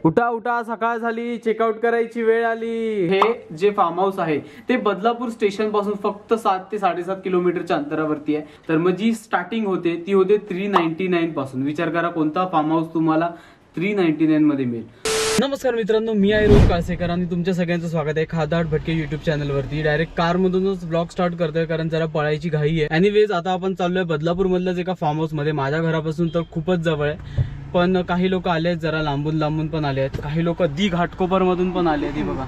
उठा उठा, सकाळ झाली, चेकआउट करायची वेळ आली। हे जे फार्म हाऊस आहे ते बदलापूर स्टेशन पासून फक्त 7 ते 7.5 किलोमीटरच्या अंतरावरती आहे। तर मग जी स्टार्टिंग होते ती होते 399 पासून। विचार करा कोणता फार्म हाऊस तुम्हाला 399 मध्ये मिळेल। नमस्कार मित्रांनो, मी आहे रोहित काळसेकर आणि तुमच्या सगळ्यांचं स्वागत आहे खादाड भटके यूट्यूब चॅनलवरती। डायरेक्ट कार मधूनच ब्लॉग स्टार्ट करतोय कारण जरा पळायची घाई आहे। एनिवेज आता आपण चाललोय बदलापूर मधल्याच एका फार्म हाऊस मध्ये। माझ्या घरापासून तर खूपच जवळ आहे, पण काही लोक आले आहेत, जरा लांबून लांबून पण आले आहेत, काही लोक दी घाटकोपर मधून पण आले आहेत बघा।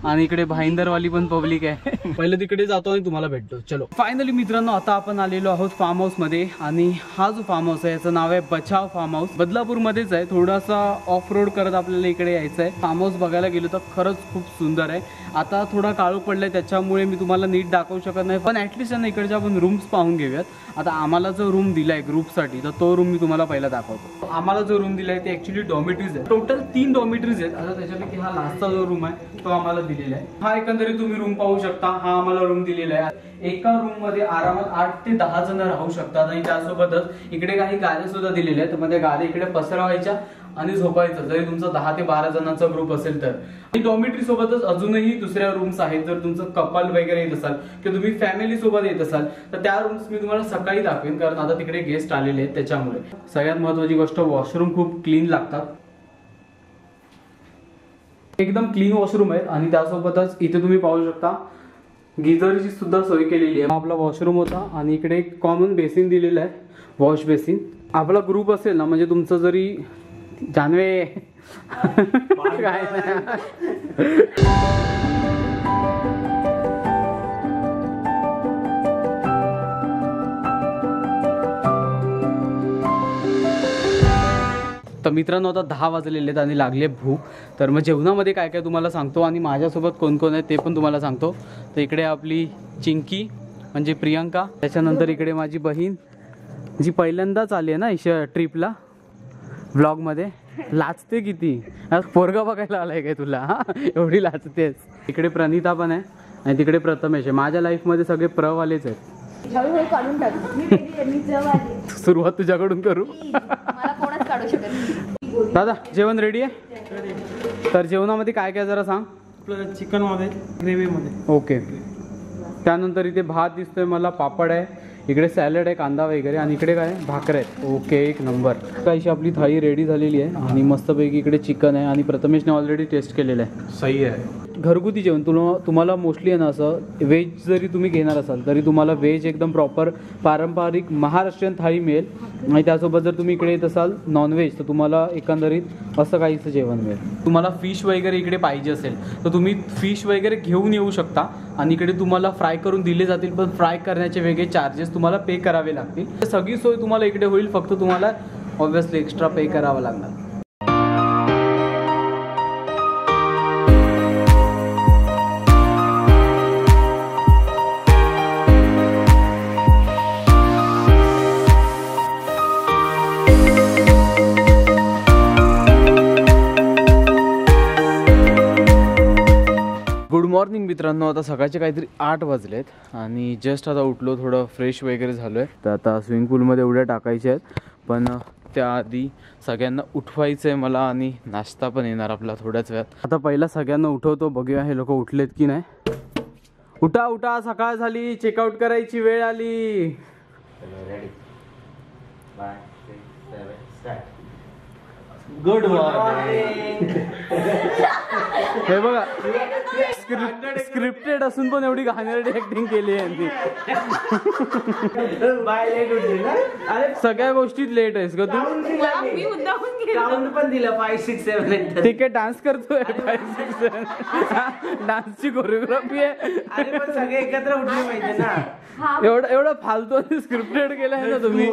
आणि इकडे भाईंदरवाली पण पब्लिक आहे। पहिले तिकडे जातो आणि तुम्हाला भेटतो। चलो फायनली मित्रांनो, आता आपण आलेलो आहोत फार्म हाऊस मध्ये। आणि हा जो फार्म हाऊस आहे याचं नाव आहे बचाव फार्म हाऊस। बदलापूर मध्येच आहे, थोडासा ऑफ रोड करत आपल्याला इकडे यायचं आहे। फार्म हाऊस बघायला गेलो तर खरंच खूप सुंदर आहे। आता थोडा काळोख पडलाय त्याच्यामुळे मी तुम्हाला नीट दाखवू शकत नाही, पण ऍटलीस्ट इकडच्या आपण रूम्स पाहून घेऊयात। आता आम्हाला जो रूम दिलाय ग्रुपसाठी तर तो रूम मी तुम्हाला पहिला दाखवतो। आम्हाला जो रूम दिलाय ते ऍक्च्युली डॉर्मेटरीज आहे। टोटल 3 डॉर्मेटरीज आहेत। आता त्याच्यापैकी हा लास्टचा जो रूम आहे तो आम्हाला दिलेला आहे। हा एकंदरीत तुम्ही रूम पाहू शकता, हा आम्हाला रूम दिलेला आहे। एका रूम मध्ये आरामात 8 ते 10 जण राहू शकतात। आणि त्यासोबतच इकडे काही गाद्या सुद्धा दिलेल्या आहेत, तर गाद्या इकडे पसरवायच्या आणि झोपायचं, जरी तुमचा 10 ते 12 जणांचा ग्रुप असेल तर। आणि डॉर्मेटरी सोबतच अजूनही दुसऱ्या रूम्स आहेत। जर तुमचं कपल वगैरे येत असाल किंवा तुम्ही फॅमिली सोबत येत असाल तर त्या रूम्स मी तुम्हाला सकाळी दाखवेन, कारण आता तिकडे गेस्ट आलेले आहेत त्याच्यामुळे। सगळ्यात महत्त्वाची गोष्ट, वॉशरूम खूप क्लीन लागतात, एकदम क्लीन वॉशरूम आहेत। आणि त्यासोबतच इथे तुम्ही पाहू शकता गिझरची सुद्धा सोय केलेली आहे। आपला वॉशरूम होता आणि इकडे एक कॉमन बेसिन दिलेला आहे, वॉश बेसिन। आपला ग्रुप असेल ना, म्हणजे तुमचं जरी जानवे काय तर मित्रांनो, आता 10 वाजलेले आहेत आणि लागले भूक। तर मग जेवणामध्ये काय काय तुम्हाला सांगतो आणि माझ्यासोबत कोण कोण आहे ते पण तुम्हाला सांगतो। तर इकडे आपली चिंकी म्हणजे प्रियंका, त्याच्यानंतर इकडे माझी बहीण जी पहिल्यांदाच आली आहे ना ट्रिपला व्लॉगमध्ये। लाचते किती, पोरगा बघायला आलाय काय तुला, एवढी लाचतेस। इकडे प्रणिता पण आहे आणि तिकडे प्रथमेश आहे। माझ्या लाईफमध्ये सगळे प्रवालेच आहेत। सुरुवात तुझ्याकडून करू, काढू शकत। दादा जेवण रेडी आहे? तर जेवणामध्ये काय काय जरा सांग। चिकन मध्ये, ग्रेव्ही मध्ये। ओके, त्यानंतर इथे भात दिसतोय मला, पापड आहे, इकडे सॅलड आहे, कांदा वगैरे, आणि इकडे काय भाकर आहेत। ओके, एक नंबर। काहीशी आपली थाळी रेडी झालेली आहे आणि मस्तपैकी इकडे चिकन आहे आणि प्रथमेशने ऑलरेडी टेस्ट केलेलं आहे। सही आहे। घरगुती जेवण तुम्हाला मोस्टली आहे ना, असं व्हेज जरी तुम्ही घेणार असाल तरी तुम्हाला व्हेज एकदम प्रॉपर पारंपरिक महाराष्ट्रीयन थाळी मिळेल। आणि त्यासोबत जर तुम्ही इकडे येत असाल नॉनव्हेज तर तुम्हाला एकंदरीत असं काहीचं जेवण मिळेल। तुम्हाला फिश वगैरे इकडे पाहिजे असेल तर तुम्ही फिश वगैरे घेऊन येऊ शकता आणि इकडे तुम्हाला फ्राय करून दिले जातील, पण फ्राय करण्याचे वेगळे चार्जेस तुम्हाला पे करावे लागतील। सगळी सोय तुम्हाला इकडे होईल, फक्त तुम्हाला ऑब्व्हियसली एक्स्ट्रा पे करावं लागणार। गुड मॉर्निंग मित्रांनो, आता सकाळचे काहीतरी 8 वाजलेत आणि जस्ट आता उठलो, थोडं फ्रेश वगैरे झालो आहे। तर आता स्विमिंग पूलमध्ये उड्या टाकायच्या आहेत, पण त्याआधी सगळ्यांना उठवायचं आहे मला आणि नाश्ता पण येणार आपला थोड्याच वेळात। आता पहिला सगळ्यांना उठवतो, बघूया हे लोक उठलेत की नाही। उठा उठा, सकाळ झाली, चेकआउट करायची वेळ आली। Good morning. हे बघा, स्क्रिप्टेड असून पण एवढी घाणेरडी ऍक्टिंग केली आहे यांनी। सगळ्या गोष्टीत लेट आहेस का तू? पण दिला 5, 6, 7, 8। ठीक आहे, डान्स करतोय 5, 6, 7 डान्सची कोरिओग्राफी आहे। पण सगळे एकत्र उठले पाहिजे ना। एवढं फालतू स्क्रिप्टेड केलं आहे ना तुम्ही।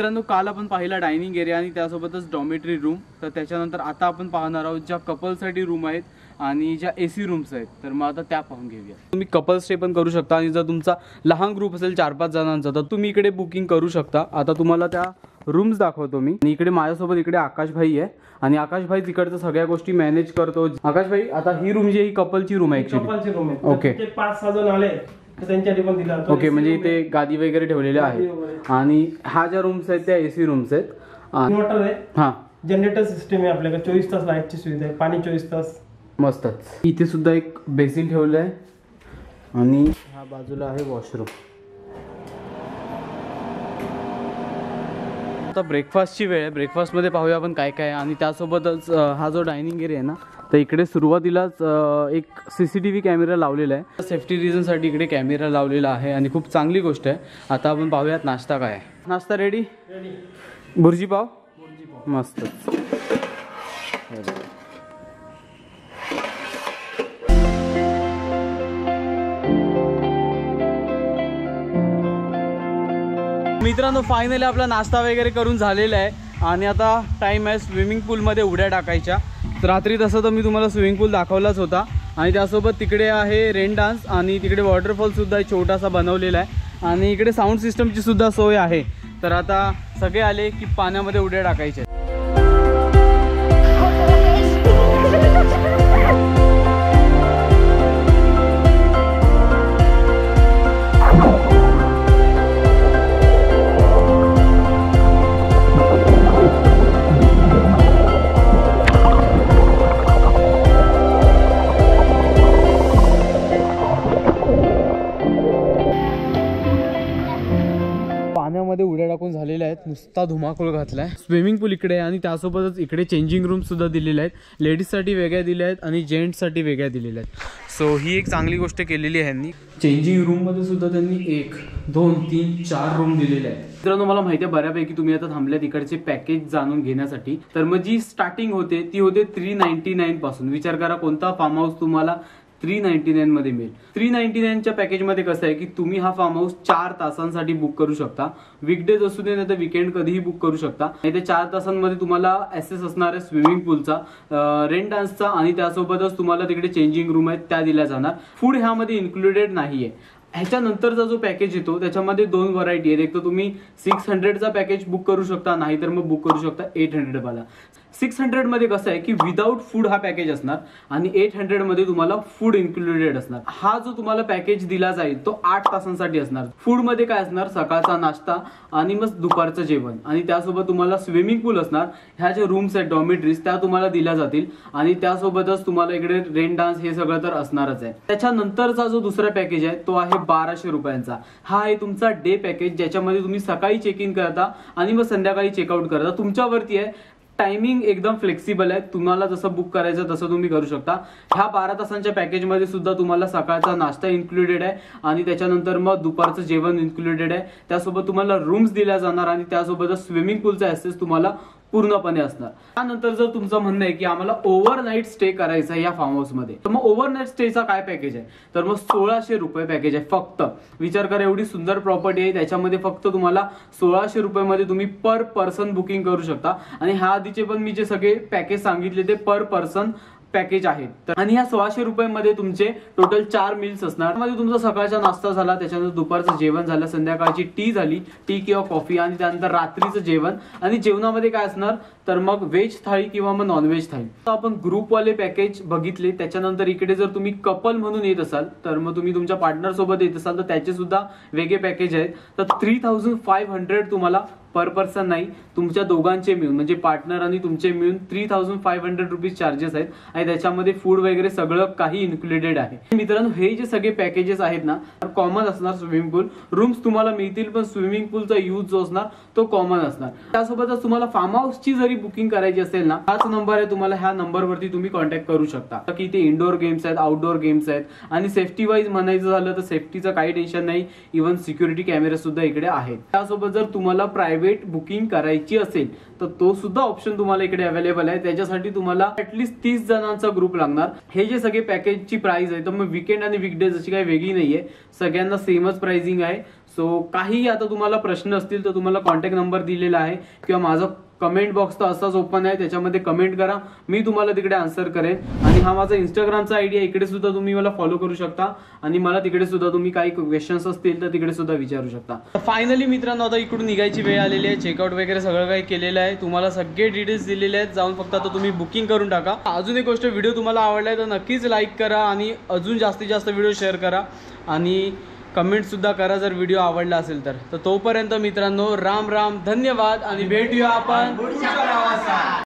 मित्रांनो, काल आपण पाहिला डायनिंग एरिया आणि त्यासोबतच डॉमेटरी रूम. तर त्याच्यानंतर आता आपण पाहणार आहोत ज्या कपलसाठी रूम आहेत आणि ज्या AC रूम्स आहेत. तर मग आता त्या पाहून घेऊया. तुम्ही कपल स्टे पण करू शकता आणि जर तुमचा लहान ग्रुप असेल 4-5 जणांचा तर तुम्ही इकडे बुकिंग करू शकता. आता तुम्हाला त्या रूम्स दाखवतो मी. आणि इकडे माझ्यासोबत इकडे आकाश भाई आहे आणि आकाश भाई तिकडचं सगळ्या गोष्टी मॅनेज करतो. आकाश भाई, आता ही रूम जी आहे ही कपलची रूम आहे ऍक्च्युली. कपलची रूम आहे. ओके. 5-6 जण आले तर त्यांच्यासाठी पण दिला. ओके, म्हणजे इथे गादी वगैरे ठेवलेल्या आहेत आणि ह्या ज्या रूम्स आहेत त्या AC रूम्स आहेत. इन्व्हर्टर आहे. हां, जनरेटर सिस्टम आहे आपल्याकडे. 24 तास लाईटची सुविधा आहे. पाणी 24 तास. मस्तच. इथे सुद्धा एक बेसिन ठेवलं आहे आणि ह्या बाजूला आहे वॉशरूम. आता ब्रेकफास्टची वेळ आहे. ब्रेकफास्टमध्ये पाहूया आपण काय काय. आणि त्यासोबतच हा जो डायनिंग एरिया आहे ना, तर इकडे सुरुवातीलाच एक CCTV कॅमेरा लावलेला आहे. सेफ्टी रिझनसाठी इकडे कॅमेरा लावलेला आहे आणि खूप चांगली गोष्ट आहे. आता आपण पाहूयात नाश्ता काय आहे. नाश्ता रेडी? भुर्जी पाव. मस्तच. मित्रांनो, फायनली आपला नाश्ता वगैरे करून झालेला आहे आणि आता टाईम आहे स्विमिंग पूलमध्ये उड्या टाकायच्या. रात्री तसं तर मी तुम्हाला स्विमिंग पूल दाखवलाच होता आणि त्यासोबत तिकडे आहे रेन डान्स आणि तिकडे वॉटरफॉलसुद्धा एक छोटासा बनवलेला आहे आणि इकडे साऊंड सिस्टमची सुद्धा सोय आहे. तर आता सगळे आले की पाण्यामध्ये उड्या टाकायच्या. पाण्यामध्ये उड्या टाकून झालेल्या आहेत. नुसता धुमाकूळ घातलाय. स्विमिंग पूल इकडे आहे आणि त्यासोबतच इकडे चेंजिंग रूम सुद्धा दिलेले आहेत. लेडीजसाठी वेगळ्या दिल्या आहेत आणि जेंट्ससाठी वेगळ्या दिलेल्या आहेत. सो ही एक चांगली गोष्ट केलेली आहे यांनी. चेंजिंग रूम मध्ये सुद्धा त्यांनी 1, 2, 3, 4 रूम दिलेले आहेत. मित्रांनो, मला माहिती आहे बऱ्यापैकी तुम्ही आता थांबल्या तिकडचे पॅकेज जाणून घेण्यासाठी. तर मग जी स्टार्टिंग होते ती होते 399 पासून. विचार करा कोणता फार्म हाऊस तुम्हाला 399 मध्ये मिळेल. 399च्या पॅकेजमध्ये कसं आहे की तुम्ही हा फार्म हाऊस 4 तासांसाठी बुक करू शकता. वीकडेज असू दे नाही तर वीकेंड कधीही बुक करू शकता. आणि ते 4 तासांमध्ये तुम्हाला ऍक्सेस असणार आहे स्विमिंग पूलचा, रेन डान्सचा आणि त्यासोबतच तुम्हाला तिकडे चेंजिंग रूम आहेत त्या दिल्या जाणार. फूड ह्यामध्ये इन्क्लुडेड नाहीये. ह्याच्यानंतरचा जो पॅकेज येतो त्याच्यामध्ये 2 व्हरायटी आहेत. एक तर तुम्ही 600चा पॅकेज बुक करू शकता, नाहीतर मग बुक करू शकता 800 वाला. 600 मध्ये कसं आहे की विदाऊट फूड हा पॅकेज असणार आणि 800 मध्ये तुम्हाला फूड इन्क्लुडेड असणार. हा जो तुम्हाला पॅकेज दिला जाईल तो 8 तासांसाठी असणार. फूड मध्ये काय असणार, सकाळचा नाश्ता आणि मग दुपारचं जेवण आणि त्यासोबत तुम्हाला स्विमिंग पूल असणार. ह्या ज्या रूम्स आहेत डॉमेट्रीज त्या तुम्हाला दिल्या जातील आणि त्यासोबतच तुम्हाला इकडे रेन डान्स हे सगळं तर असणारच आहे. त्याच्यानंतरचा जो दुसरा पॅकेज आहे तो आहे 1200 रुपयांचा. हा आहे तुमचा डे पॅकेज, ज्याच्यामध्ये तुम्ही सकाळी चेक इन करता आणि मग संध्याकाळी चेकआउट करता. तुमच्यावरती आहे. टायमिंग एकदम फ्लेक्सिबल आहे. तुम्हाला जसं बुक करायचं तसं तुम्ही करू शकता. ह्या 12 तासांच्या पॅकेजमध्ये सुद्धा तुम्हाला सकाळचा नाश्ता इन्क्लुडेड आहे आणि त्याच्यानंतर मग दुपारचं जेवण इन्क्लुडेड आहे. त्यासोबत तुम्हाला रूम्स दिल्या जाणार आणि त्यासोबतच स्विमिंग पूलचा ऍक्सेस तुम्हाला पूर्णपणे असणार. त्यानंतर जर तुमचं म्हणणं आहे की आम्हाला ओव्हरनाईट स्टे करायचा आहे या फार्म हाऊस मध्ये, तर मग ओव्हरनाईट स्टेचा काय पॅकेज आहे, तर मग 1600 रुपये पॅकेज आहे फक्त. विचार करा एवढी सुंदर प्रॉपर्टी आहे, त्याच्यामध्ये फक्त तुम्हाला 1600 रुपयामध्ये तुम्ही पर पर्सन बुकिंग करू शकता. आणि ह्या आधीचे पण मी जे सगळे पॅकेज सांगितले ते पर पर्सन पॅकेज आहेत. तर आणि ह्या 1600 रुपयामध्ये तुमचे टोटल 4 मील्स असणार. मध्ये तुमचा सकाळचा नाश्ता झाला, त्याच्यानंतर दुपारचं जेवण झालं, संध्याकाळची टी झाली, टी किंवा कॉफी आणि त्यानंतर रात्रीचं जेवण. आणि जेवणामध्ये काय असणार तर मग व्हेज थाळी किंवा मग नॉनव्हेज थाळी. आपण ग्रुपवाले पॅकेज बघितले. त्याच्यानंतर इकडे जर तुम्ही कपल म्हणून येत असाल तर मग तुम्ही तुमच्या पार्टनर सोबत येत असाल तर त्याचे सुद्धा वेगळे पॅकेज आहेत. तर 3500 तुम्हाला पर पर्सन नाही, तुमच्या दोघांचे मिळून म्हणजे पार्टनर आणि तुमचे मिळून 3500 रुपीज चार्जेस आहेत आणि त्याच्यामध्ये फूड वगैरे सगळं काही इन्क्लुडेड आहे. मित्रांनो हे जे सगळे पॅकेजेस आहेत ना कॉमन असणार. स्विमिंग पूल रूम्स तुम्हाला मिळतील पण स्विमिंग पूलचा यूज जो असणार तो कॉमन असणार. त्यासोबतच तुम्हाला फार्म हाऊसची जरी बुकिंग करायची असेल ना, हाच नंबर आहे, तुम्हाला ह्या नंबरवरती तुम्ही कॉन्टॅक्ट करू शकता. की ते इंडोर गेम्स आहेत, आउटडोर गेम्स आहेत आणि सेफ्टी वाईज म्हणायचं झालं तर सेफ्टीचं काही टेन्शन नाही. इव्हन सिक्युरिटी कॅमेरे सुद्धा इकडे आहेत. त्यासोबत जर तुम्हाला प्रायव्हेट बुकिंग करायची असेल तर तो सुद्धा ऑप्शन तुम्हाला इकडे अवेलेबल आहे. त्याच्यासाठी तुम्हाला ऍटलीस्ट 30 जणांचा ग्रुप लागणार. हे जे सगळे पॅकेजची प्राइस आहे तर मग वीकेंड आणि वीकडेज अशी काही वेगळी नाहीये, सगळ्यांना सेमच प्राइसिंग आहे. सो काही आता तुम्हाला प्रश्न असतील तर तुम्हाला कॉन्टॅक्ट नंबर दिलेला आहे किंवा माझा कमेंट बॉक्स तर असाच ओपन आहे, त्याच्यामध्ये कमेंट करा, मी तुम्हाला तिकडे आन्सर करेन। आणि हा माझा इंस्टाग्रामचा आयडी आहे, इकडे सुद्धा तुम्ही मला फॉलो करू शकता आणि मला तिकडे सुद्धा तुम्ही काही क्वेश्चन्स असतील तर तिकडे सुद्धा विचारू शकता। फायनली मित्रांनो आता इकडून निघायची वेळ आलेली आहे, चेकआउट वगैरे सगळं काही केलेलं आहे, तुम्हाला सगळे डिटेल्स दिलेले आहेत, जाऊन फक्त आता तुम्ही बुकिंग करून टाका। अजून एक गोष्ट, व्हिडिओ तुम्हाला आवडलाय तर नक्कीच लाईक करा आणि अजून जास्तीत जास्त व्हिडिओ शेअर करा आणि कमेंट सुद्धा करा जर व्हिडिओ आवडला असेल तर। तोपर्यंत मित्रांनो राम राम, धन्यवाद आणि भेटूया आपण पुढच्या प्रवासात।